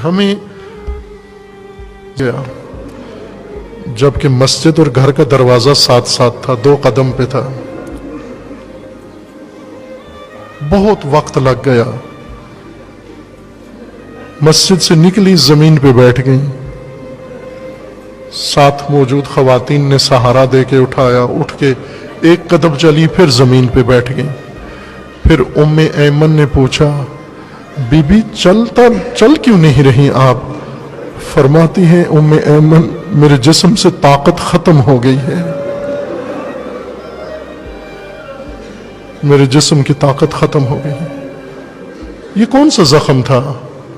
ہمیں جبکہ مسجد اور گھر کا دروازہ ساتھ ساتھ تھا، 2 قدم پہ تھا. بہت وقت لگ گیا. مسجد سے نکلی، زمین پہ بیٹھ گئی. ساتھ موجود خواتین نے سہارا دے کے اٹھایا، اٹھ کے 1 قدم چلی، پھر زمین پہ بیٹھ گئی. پھر ام ایمن نے پوچھا، بی بی چل کیوں نہیں رہی آپ؟ فرماتی ہیں ام ایمن، میرے جسم سے طاقت ختم ہو گئی ہے، میرے جسم کی طاقت ختم ہو گئی ہے. یہ کون سا زخم تھا؟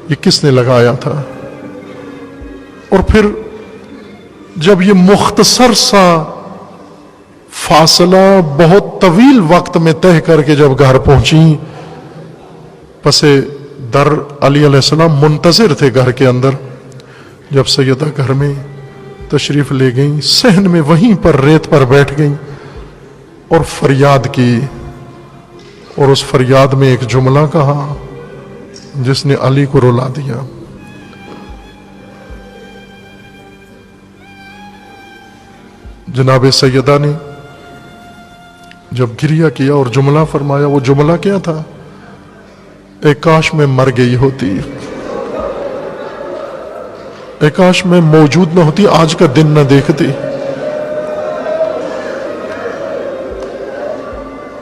یہ کس نے لگایا تھا؟ اور پھر جب یہ مختصر سا فاصلہ بہت طویل وقت میں طے کر کے جب گھر پہنچی، پس در علی علیہ السلام منتظر تھے گھر کے اندر. جب سیدہ گھر میں تشریف لے گئیں، صحن میں وہیں پر ریت پر بیٹھ گئیں اور فریاد کی. اور اس فریاد میں ایک جملہ کہا جس نے علی کو رلا دیا. جناب سیدہ نے جب گریہ کیا اور جملہ فرمایا، وہ جملہ کیا تھا؟ اے کاش میں مر گئی ہوتی، اے کاش میں موجود نہ ہوتی، آج کا دن نہ دیکھتی.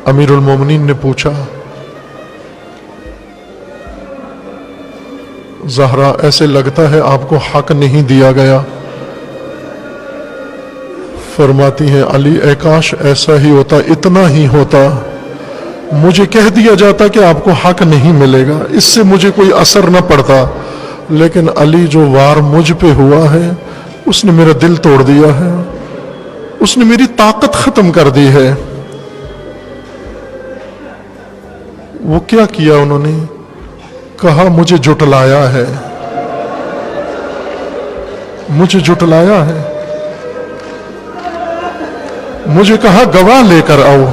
امیر المومنین نے پوچھا، زہرا ایسے لگتا ہے آپ کو حق نہیں دیا گیا. فرماتی ہیں علی، اے کاش ایسا ہی ہوتا، اتنا ہی ہوتا، مجھے کہہ دیا جاتا کہ آپ کو حق نہیں ملے گا، اس سے مجھے کوئی اثر نہ پڑتا. لیکن علی جو وار مجھ پہ ہوا ہے، اس نے میرا دل توڑ دیا ہے، اس نے میری طاقت ختم کر دی ہے. وہ کیا کیا انہوں نے؟ کہا مجھے جھٹلایا ہے، مجھے جھٹلایا ہے. مجھے کہا گواہ لے کر آؤ.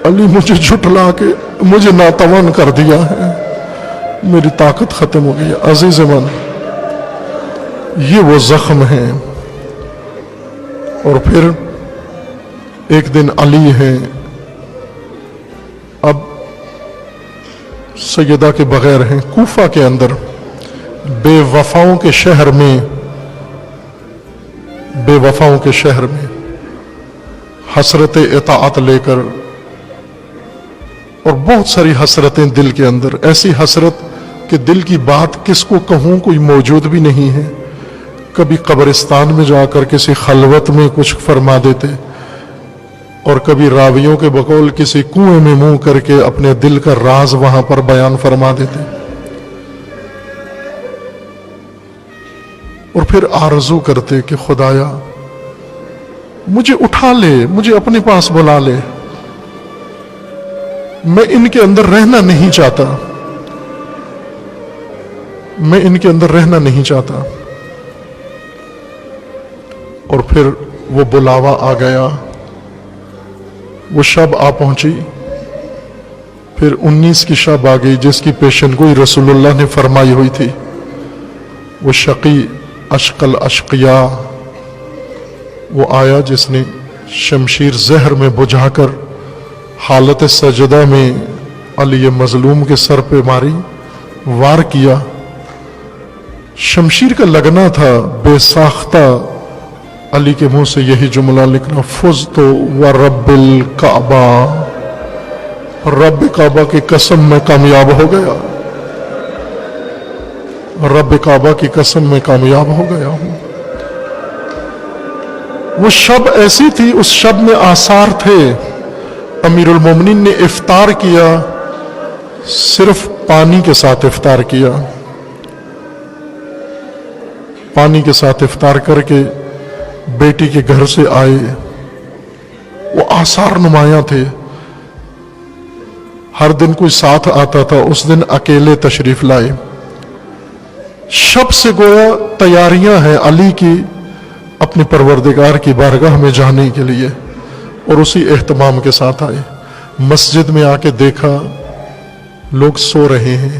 علی مجھے جھٹلا کے مجھے ناتوان کر دیا ہے، میری طاقت ختم ہو گئی. عزیز من، یہ وہ زخم ہیں. اور پھر ایک دن علی ہیں، اب سیدہ کے بغیر ہیں، کوفہ کے اندر بے وفاؤں کے شہر میں، بے وفاؤں کے شہر میں حسرت اطاعت لے کر، اور بہت ساری حسرتیں دل کے اندر، ایسی حسرت کہ دل کی بات کس کو کہوں، کوئی موجود بھی نہیں ہے. کبھی قبرستان میں جا کر کسی خلوت میں کچھ فرما دیتے، اور کبھی راویوں کے بقول کسی کنویں میں منہ کر کے اپنے دل کا راز وہاں پر بیان فرما دیتے. اور پھر آرزو کرتے کہ خدایا مجھے اٹھا لے، مجھے اپنے پاس بلا لے، میں ان کے اندر رہنا نہیں چاہتا، میں ان کے اندر رہنا نہیں چاہتا. اور پھر وہ بلاوا آ گیا، وہ شب آ پہنچی. پھر 19 کی شب آ گئی جس کی پیشن گوئی رسول اللہ نے فرمائی ہوئی تھی. وہ شقی اشقل اشقیاء وہ آیا جس نے شمشیر زہر میں بجھا کر حالت سجدہ میں علی مظلوم کے سر پہ ماری، وار کیا. شمشیر کا لگنا تھا، بے ساختہ علی کے منہ سے یہی جملہ نکلا، فزت ورب الکعبہ، رب کعبہ کی قسم میں کامیاب ہو گیا، رب کعبہ کی قسم میں کامیاب ہو گیا ہوں. وہ شب ایسی تھی، اس شب میں آثار تھے. امیر المومنین نے افطار کیا، صرف پانی کے ساتھ افطار کیا. پانی کے ساتھ افطار کر کے بیٹی کے گھر سے آئے. وہ آثار نمایاں تھے. ہر دن کوئی ساتھ آتا تھا، اس دن اکیلے تشریف لائے. شب سے گویا تیاریاں ہیں علی کی اپنے پروردگار کی بارگاہ میں جانے کے لیے، اور اسی اہتمام کے ساتھ آئے. مسجد میں آ کے دیکھا لوگ سو رہے ہیں،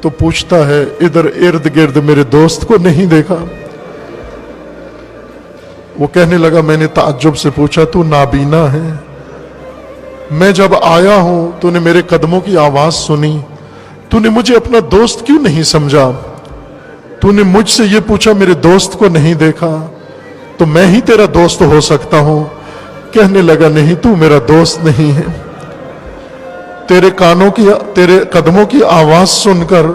تو پوچھتا ہے ادھر ارد گرد میرے دوست کو نہیں دیکھا؟ وہ کہنے لگا میں نے تعجب سے پوچھا تو نابینا ہے؟ میں جب آیا ہوں تو نے میرے قدموں کی آواز سنی، تو نے مجھے اپنا دوست کیوں نہیں سمجھا؟ تو نے مجھ سے یہ پوچھا میرے دوست کو نہیں دیکھا تو میں ہی تیرا دوست ہو سکتا ہوں؟ کہنے لگا نہیں، تو میرا دوست نہیں ہے۔ تیرے قدموں کی آواز سن کر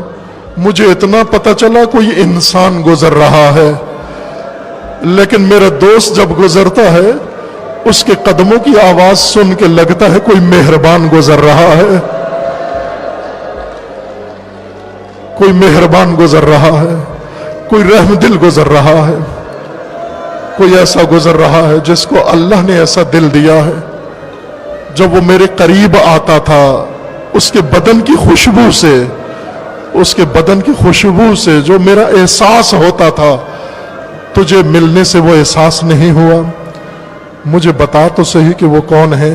مجھے اتنا پتا چلا کوئی انسان گزر رہا ہے، لیکن میرا دوست جب گزرتا ہے اس کے قدموں کی آواز سن کے لگتا ہے کوئی مہربان گزر رہا ہے، کوئی مہربان گزر رہا ہے، کوئی رحم دل گزر رہا ہے، کوئی ایسا گزر رہا ہے جس کو اللہ نے ایسا دل دیا ہے۔ جب وہ میرے قریب آتا تھا اس کے بدن کی خوشبو سے جو میرا احساس ہوتا تھا، تجھے ملنے سے وہ احساس نہیں ہوا؟ مجھے بتا تو صحیح کہ وہ کون ہے۔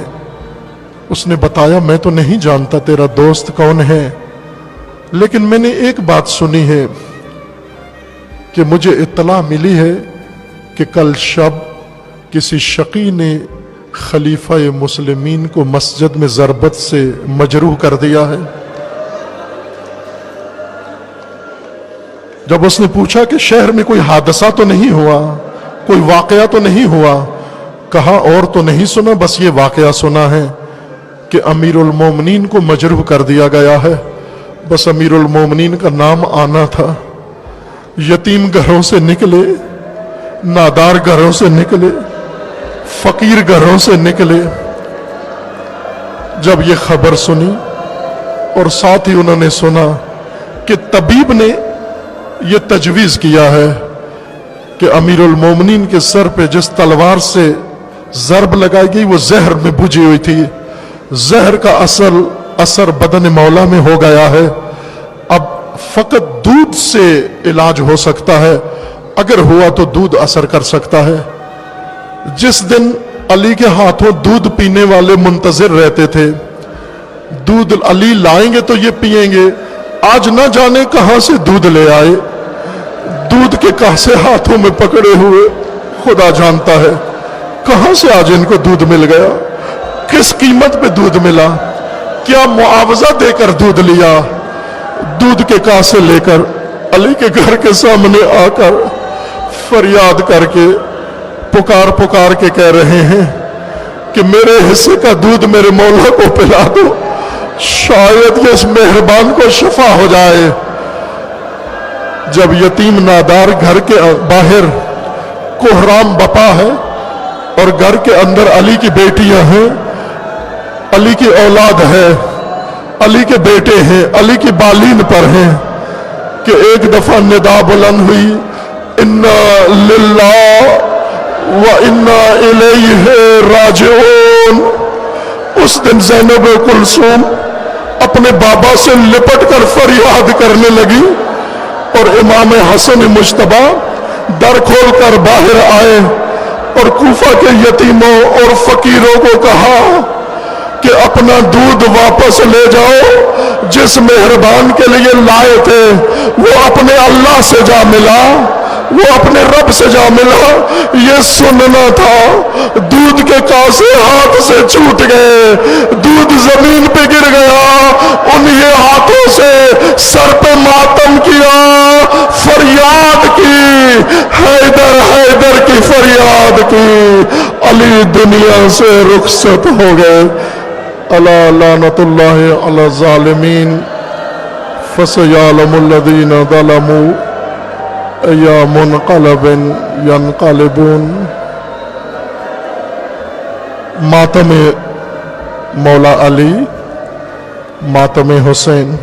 اس نے بتایا میں تو نہیں جانتا تیرا دوست کون ہے، لیکن میں نے ایک بات سنی ہے کہ مجھے اطلاع ملی ہے کہ کل شب کسی شقی نے خلیفہ مسلمین کو مسجد میں ضربت سے مجروح کر دیا ہے۔ جب اس نے پوچھا کہ شہر میں کوئی حادثہ تو نہیں ہوا، کوئی واقعہ تو نہیں ہوا، کہا اور تو نہیں سنا، بس یہ واقعہ سنا ہے کہ امیر المومنین کو مجروح کر دیا گیا ہے۔ بس امیر المومنین کا نام آنا تھا۔ یتیم گھروں سے نکلے، نادار گھروں سے نکلے، فقیر گھروں سے نکلے۔ جب یہ خبر سنی اور ساتھ ہی انہوں نے سنا کہ طبیب نے یہ تجویز کیا ہے کہ امیر المومنین کے سر پہ جس تلوار سے ضرب لگائی گئی وہ زہر میں بھجی ہوئی تھی، زہر کا اثر بدن مولا میں ہو گیا ہے، اب فقط دودھ سے علاج ہو سکتا ہے، اگر ہوا تو دودھ اثر کر سکتا ہے۔ جس دن علی کے ہاتھوں دودھ پینے والے منتظر رہتے تھے، دودھ علی لائیں گے تو یہ پئیں گے، آج نہ جانے کہاں سے دودھ لے آئے، دودھ کے کاسے ہاتھوں میں پکڑے ہوئے، خدا جانتا ہے کہاں سے آج ان کو دودھ مل گیا، کس قیمت پہ دودھ ملا، کیا معاوضہ دے کر دودھ لیا۔ دودھ کے کاسے لے کر علی کے گھر کے سامنے آ کر فریاد کر کے پکار کے کہہ رہے ہیں کہ میرے حصے کا دودھ میرے مولا کو پلا دو، شاید یہ اس مہربان کو شفا ہو جائے۔ جب یتیم نادار گھر کے باہر کوہرام بپا ہے اور گھر کے اندر علی کی بیٹیاں ہیں، علی کی اولاد ہے، علی کے بیٹے ہیں، علی کی بالین پر ہیں، کہ ایک دفعہ ندا بلند ہوئی، انا للہ و انا الیہ راجعون۔ اس دن زینب کلثوم اپنے بابا سے لپٹ کر فریاد کرنے لگی اور امام حسن مجتبی در کھول کر باہر آئے اور کوفہ کے یتیموں اور فقیروں کو کہا کہ اپنا دودھ واپس لے جاؤ، جس مہربان کے لیے لائے تھے وہ اپنے اللہ سے جا ملا، وہ اپنے رب سے جا ملا۔ یہ سننا تھا، دودھ کے کاسے ہاتھ سے چھوٹ گئے، دودھ زمین پہ گر گیا، انہیں ہاتھوں سے سر پہ ماتم کیا، فریاد کی، حیدر حیدر کی فریاد کی، علی دنیا سے رخصت ہو گئے۔ الا لعنت اللہ علی الظالمین فسیعلم الذین ظلموا ای منقلب ینقلبون۔ ماتم مولا علی، ماتم حسین۔